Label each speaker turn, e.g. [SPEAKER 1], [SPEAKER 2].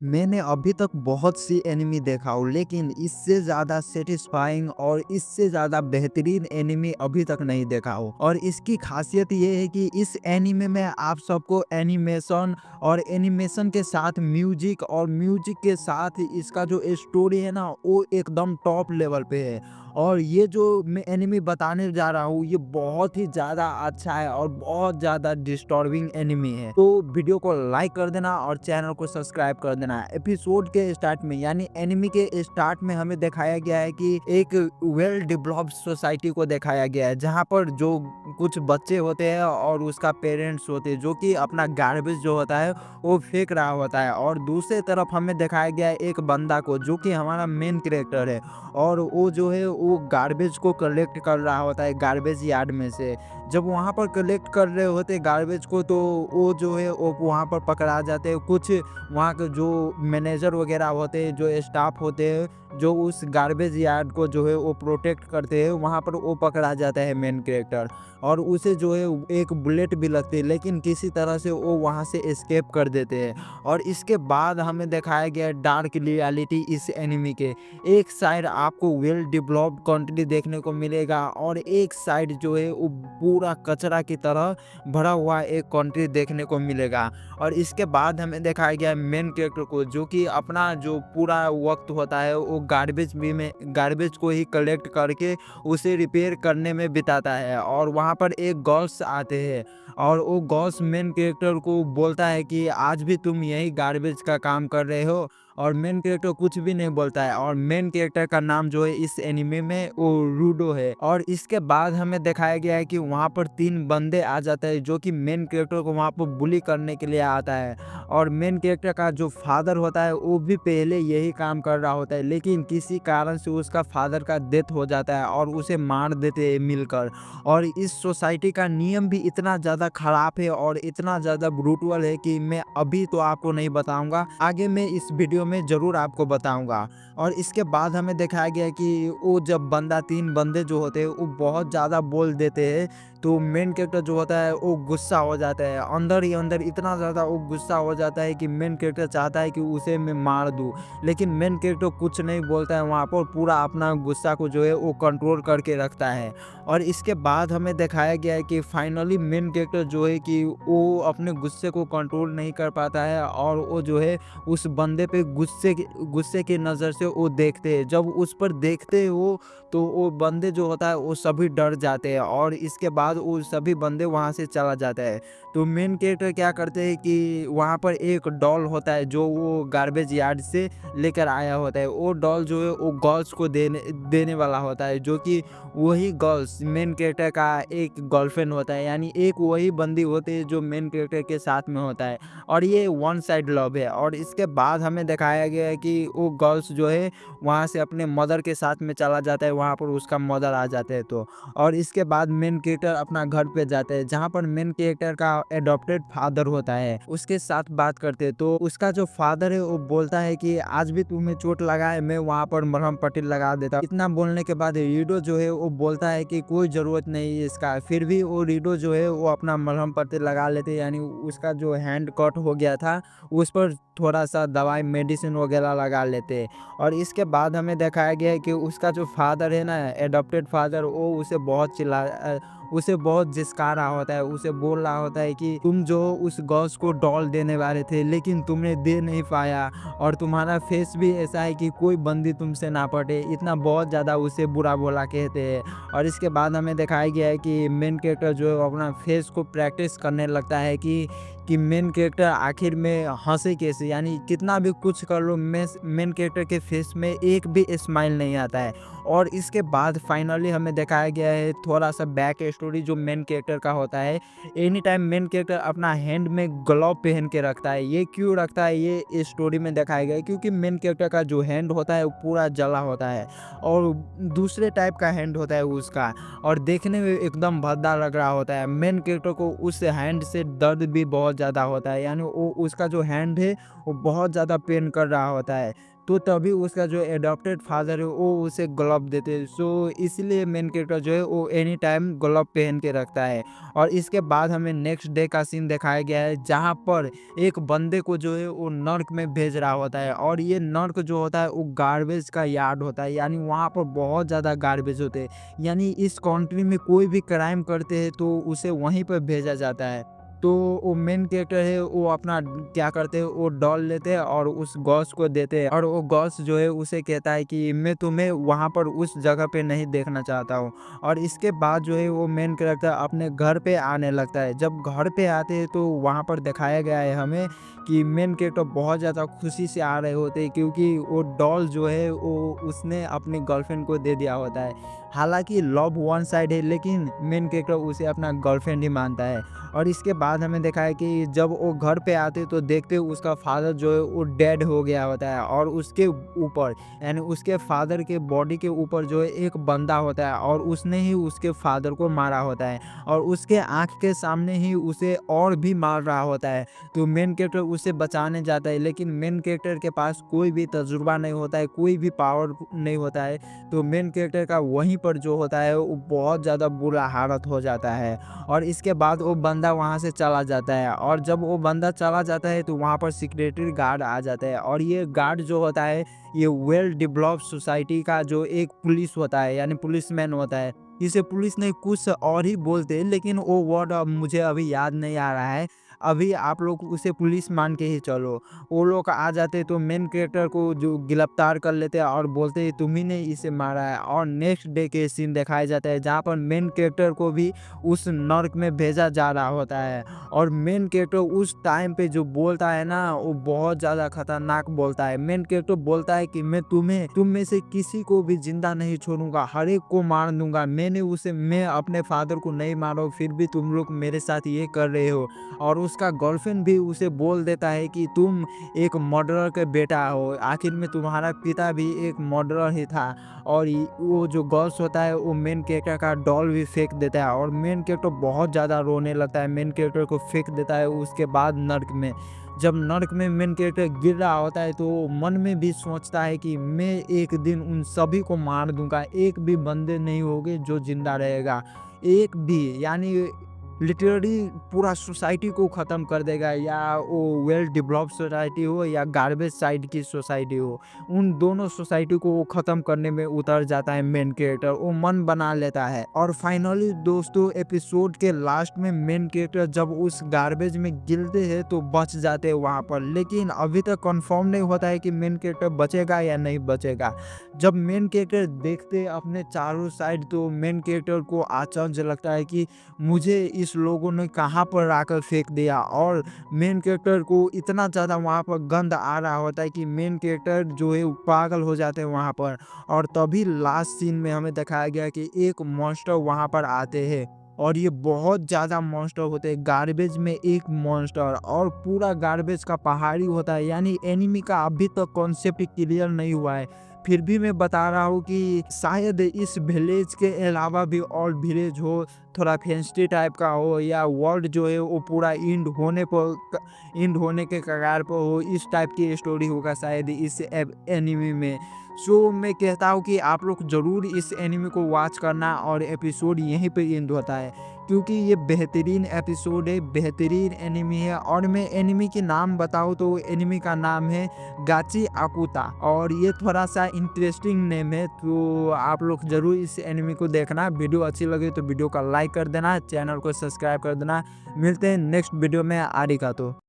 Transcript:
[SPEAKER 1] मैंने अभी तक बहुत सी एनिमी देखा हूँ, लेकिन इससे ज़्यादा सैटिस्फाइंग और इससे ज़्यादा बेहतरीन एनिमी अभी तक नहीं देखा हूँ। और इसकी खासियत ये है कि इस एनिमे में आप सबको एनिमेशन और एनिमेशन के साथ म्यूजिक और म्यूजिक के साथ इसका जो स्टोरी है ना, वो एकदम टॉप लेवल पे है। और ये जो मैं एनिमी बताने जा रहा हूँ, ये बहुत ही ज़्यादा अच्छा है और बहुत ज़्यादा डिस्टर्बिंग एनिमी है। तो वीडियो को लाइक कर देना और चैनल को सब्सक्राइब कर देना। एपिसोड के स्टार्ट में यानी एनिमी के स्टार्ट में हमें दिखाया गया है कि एक वेल डेवलप्ड सोसाइटी को दिखाया गया है, जहाँ पर जो कुछ बच्चे होते हैं और उसका पेरेंट्स होते हैं, जो कि अपना गार्बेज जो होता है वो फेंक रहा होता है। और दूसरे तरफ हमें दिखाया गया है एक बंदा को, जो कि हमारा मेन कैरेक्टर है, और वो जो है वो गार्बेज को कलेक्ट कर रहा होता है गार्बेज यार्ड में से। जब वहाँ पर कलेक्ट कर रहे होते गार्बेज को, तो वो जो है वो वहाँ पर पकड़ा जाते हैं। कुछ वहाँ के जो मैनेजर वगैरह होते हैं, जो स्टाफ होते हैं, जो उस गार्बेज यार्ड को जो है वो प्रोटेक्ट करते हैं, वहाँ पर वो पकड़ा जाता है मेन कैरेक्टर। और उसे जो है एक बुलेट भी लगती है, लेकिन किसी तरह से वो वहाँ से एस्केप कर देते हैं। और इसके बाद हमें दिखाया गया है डार्क रियलिटी इस एनिमी के। एक साइड आपको वेल डेवलप्ड कंट्री देखने को मिलेगा और एक साइड जो है वो पूरा कचरा की तरह भरा हुआ एक कंट्री देखने को मिलेगा। और इसके बाद हमें दिखाया गया मेन कैरेक्टर को, जो कि अपना जो पूरा वक्त होता है वो गार्बेज को ही कलेक्ट करके उसे रिपेयर करने में बिताता है। और वहाँ पर एक गर्ल्स आते हैं और वो गर्ल्स मेन कैरेक्टर को बोलता है कि आज भी तुम यही गार्बेज का काम कर रहे हो। और मेन कैरेक्टर कुछ भी नहीं बोलता है। और मेन कैरेक्टर का नाम जो है इस एनिमे में वो रूडो है। और इसके बाद हमें दिखाया गया है कि वहाँ पर 3 बंदे आ जाते हैं, जो कि मेन कैरेक्टर को वहाँ पर बुली करने के लिए आता है। और मेन कैरेक्टर का जो फादर होता है वो भी पहले यही काम कर रहा होता है, लेकिन किसी कारण से उसका फादर का डेथ हो जाता है और उसे मार देते हैं मिलकर। और इस सोसाइटी का नियम भी इतना ज़्यादा खराब है और इतना ज़्यादा ब्रूटल है कि मैं अभी तो आपको नहीं बताऊंगा, आगे मैं इस वीडियो में ज़रूर आपको बताऊंगा। और इसके बाद हमें दिखाया गया है कि वो जब 3 बंदे जो होते हैं वो बहुत ज़्यादा बोल देते हैं, तो मेन कैरेक्टर जो होता है वो गुस्सा हो जाता है। अंदर ही अंदर इतना ज़्यादा वो गुस्सा हो जाता है कि मेन कैरेक्टर चाहता है कि उसे मैं मार दूँ, लेकिन मेन कैरेक्टर कुछ नहीं बोलता है, वहाँ पर पूरा अपना गुस्सा को जो है वो कंट्रोल करके रखता है। और इसके बाद हमें दिखाया गया है कि फाइनली मेन कैरेक्टर जो है कि वो अपने गुस्से को कंट्रोल नहीं कर पाता है, और वो जो है उस बंदे पे गुस्से की नज़र से वो देखते हैं। जब उस पर देखते हैं वो, तो वो बंदे जो होता है वो सभी डर जाते हैं और इसके बाद वो सभी बंदे वहाँ से चला जाता है। तो मेन कैरेक्टर क्या करते हैं कि वहाँ पर एक डॉल होता है जो वो गार्बेज यार्ड से लेकर आया होता है। वो डॉल जो है वो गर्ल्स को देने वाला होता है, जो कि वही गर्ल्स मेन कैरेक्टर का एक गर्लफ्रेंड होता है, यानी एक वही बंदी होती है जो मेन कैरेक्टर के साथ में होता है। और ये वन साइड लव है। और इसके बाद हमें दिखाया गया है कि वो गर्ल्स जो है वहाँ से अपने मदर के साथ में चला जाता है, वहाँ पर उसका मदर आ जाते हैं। तो और इसके बाद मेन कैरेक्टर अपना घर पे जाते हैं, जहाँ पर मेन कैरेक्टर का एडॉप्टेड फादर होता है, उसके साथ बात करते हैं। तो उसका जो फादर है वो बोलता है कि आज भी तुम्हें चोट लगा है, मैं वहाँ पर मरहम पट्टी लगा देता हूँ। इतना बोलने के बाद रीडो जो है वो बोलता है कि कोई ज़रूरत नहीं है इसका। फिर भी वो रीडो जो है वो अपना मरहम पट्टी लगा लेते हैं, यानी उसका जो हैंड कट हो गया था उस पर थोड़ा सा दवाई मेडिसिन वगैरह लगा लेते हैं। और इसके बाद हमें दिखाया गया है कि उसका जो फादर है ना, एडॉप्टेड फादर, वो उसे बहुत जिस्का रहा होता है, उसे बोल रहा होता है कि तुम जो उस गॉस को डॉल देने वाले थे, लेकिन तुमने दे नहीं पाया, और तुम्हारा फेस भी ऐसा है कि कोई बंदी तुमसे ना पटे, इतना बहुत ज़्यादा उसे बुरा बोला कहते हैं। और इसके बाद हमें दिखाया गया है कि मेन कैरेक्टर जो है अपना फेस को प्रैक्टिस करने लगता है कि मेन कैरेक्टर आखिर में हंसे कैसे, यानी कितना भी कुछ कर लो मेन कैरेक्टर के फेस में एक भी स्माइल नहीं आता है। और इसके बाद फाइनली हमें दिखाया गया है थोड़ा सा बैक स्टोरी जो मेन कैरेक्टर का होता है। एनी टाइम मेन कैरेक्टर अपना हैंड में ग्लव पहन के रखता है। ये क्यों रखता है ये इस स्टोरी में दिखाया गया है, क्योंकि मेन कैरेक्टर का जो हैंड होता है वो पूरा जला होता है और दूसरे टाइप का हैंड होता है उसका, और देखने में एकदम भद्दा लग रहा होता है। मेन कैरेक्टर को उस हैंड से दर्द भी बहुत ज़्यादा होता है, यानी वो उसका जो हैंड है वो बहुत ज़्यादा पेन कर रहा होता है। तो तभी उसका जो एडॉप्टेड फादर है वो उसे ग्लव देते हैं। सो इसलिए मेन कैरेक्टर जो है वो एनी टाइम ग्लव पहन के रखता है। और इसके बाद हमें नेक्स्ट डे का सीन दिखाया गया है, जहाँ पर एक बंदे को जो है वो नर्क में भेज रहा होता है। और ये नर्क जो होता है वो गार्बेज का यार्ड होता है, यानी वहाँ पर बहुत ज़्यादा गार्बेज होते हैं। यानी इस कंट्री में कोई भी क्राइम करते हैं तो उसे वहीं पर भेजा जाता है। तो वो मेन कैरेक्टर है वो अपना क्या करते हैं, वो डॉल लेते हैं और उस गॉस को देते हैं। और वो गॉस जो है उसे कहता है कि मैं तुम्हें वहाँ पर उस जगह पे नहीं देखना चाहता हूँ। और इसके बाद जो है वो मेन कैरेक्टर अपने घर पे आने लगता है। जब घर पे आते हैं तो वहाँ पर दिखाया गया है हमें कि मेन कैरेक्टर बहुत ज़्यादा खुशी से आ रहे होते हैं, क्योंकि वो डॉल जो है वो उसने अपनी गर्लफ्रेंड को दे दिया होता है। हालांकि लव वन साइड है, लेकिन मेन कैरेक्टर उसे अपना गर्लफ्रेंड ही मानता है। और इसके बाद हमें देखा है कि जब वो घर पे आते तो देखते उसका फादर जो है वो डेड हो गया होता है। और उसके ऊपर यानी उसके फादर के बॉडी के ऊपर जो है एक बंदा होता है और उसने ही उसके फादर को मारा होता है। और उसके आँख के सामने ही उसे और भी मार रहा होता है। तो मेन कैरेक्टर उसे बचाने जाता है, लेकिन मेन कैरेक्टर के पास कोई भी तजुर्बा नहीं होता है, कोई भी पावर नहीं होता है। तो मेन कैरेक्टर का वहीं पर जो होता है वो बहुत ज़्यादा बुरा हालत हो जाता है। और इसके बाद वो बंदा वहाँ से चला जाता है। और जब वो बंदा चला जाता है तो वहाँ पर सिक्योरिटी गार्ड आ जाता है। और ये गार्ड जो होता है ये वेल डेवलप्ड सोसाइटी का जो एक पुलिस होता है, यानी पुलिसमैन होता है। इसे पुलिस ने कुछ और ही बोलते हैं, लेकिन वो वर्ड अब मुझे अभी याद नहीं आ रहा है। अभी आप लोग उसे पुलिस मान के ही चलो। वो लोग आ जाते तो मेन कैरेक्टर को जो गिरफ्तार कर लेते हैं और बोलते हैं तुम ही ने इसे मारा है। और नेक्स्ट डे के सीन दिखाया जाता है, जहाँ पर मेन कैरेक्टर को भी उस नर्क में भेजा जा रहा होता है। और मेन कैरेक्टर उस टाइम पे जो बोलता है ना वो बहुत ज़्यादा खतरनाक बोलता है। मेन कैरेक्टर बोलता है कि मैं तुम में से किसी को भी जिंदा नहीं छोड़ूंगा, हर एक को मार दूंगा। मैं अपने फादर को नहीं मारा हूं, फिर भी तुम लोग मेरे साथ ये कर रहे हो। और उसका गर्लफ्रेंड भी उसे बोल देता है कि तुम एक मर्डरर के बेटा हो, आखिर में तुम्हारा पिता भी एक मर्डरर ही था। और वो जो गर्ल्स होता है वो मेन कैरेक्टर का डॉल भी फेंक देता है। और मेन कैरेक्टर बहुत ज़्यादा रोने लगता है, मेन कैरेक्टर को फेंक देता है उसके बाद नर्क में। जब नर्क में मेन कैरेक्टर गिर रहा होता है तो मन में भी सोचता है कि मैं एक दिन उन सभी को मार दूंगा, एक भी बंदे नहीं होंगे जो जिंदा रहेगा, एक भी, यानी लिटरली पूरा सोसाइटी को ख़त्म कर देगा। या वो वेल डेवलप्ड सोसाइटी हो या गार्बेज साइड की सोसाइटी हो, उन दोनों सोसाइटी को वो ख़त्म करने में उतर जाता है मेन कैरेक्टर, वो मन बना लेता है। और फाइनली दोस्तों एपिसोड के लास्ट में मेन कैरेक्टर जब उस गार्बेज में गिरते हैं तो बच जाते हैं वहाँ पर। लेकिन अभी तक कंफर्म नहीं होता है कि मेन कैरेक्टर बचेगा या नहीं बचेगा। जब मेन कैरेक्टर देखते अपने चारों साइड तो मेन कैरेक्टर को आश्चर्य लगता है कि मुझे इस लोगों ने कहाँ पर आकर फेंक दिया। और मेन कैरेक्टर को इतना ज़्यादा वहाँ पर गंद आ रहा होता है कि मेन कैरेक्टर जो है वो पागल हो जाते हैं वहाँ पर। और तभी लास्ट सीन में हमें दिखाया गया कि एक मॉन्स्टर वहाँ पर आते हैं। और ये बहुत ज़्यादा मॉन्स्टर होते हैं, गार्बेज में एक मॉन्स्टर और पूरा गार्बेज का पहाड़ी होता है। यानी एनिमी का अभी तक कॉन्सेप्ट क्लियर नहीं हुआ है, फिर भी मैं बता रहा हूँ कि शायद इस विलेज के अलावा भी और विलेज हो, थोड़ा फैंसी टाइप का हो, या वर्ल्ड जो है वो पूरा एंड होने के कगार पर हो, इस टाइप की स्टोरी होगा शायद इस एनिमे में। सो मैं कहता हूँ कि आप लोग ज़रूर इस एनिमे को वॉच करना। और एपिसोड यहीं पे एंड होता है, क्योंकि ये बेहतरीन एपिसोड है, बेहतरीन एनिमे है। और मैं एनिमे के नाम बताऊँ तो एनिमे का नाम है गाची आकुता, और ये थोड़ा सा इंटरेस्टिंग नेम है। तो आप लोग ज़रूर इस एनिमे को देखना। वीडियो अच्छी लगे तो वीडियो का लाइक कर देना, चैनल को सब्सक्राइब कर देना। मिलते हैं नेक्स्ट वीडियो में। आरिगातो।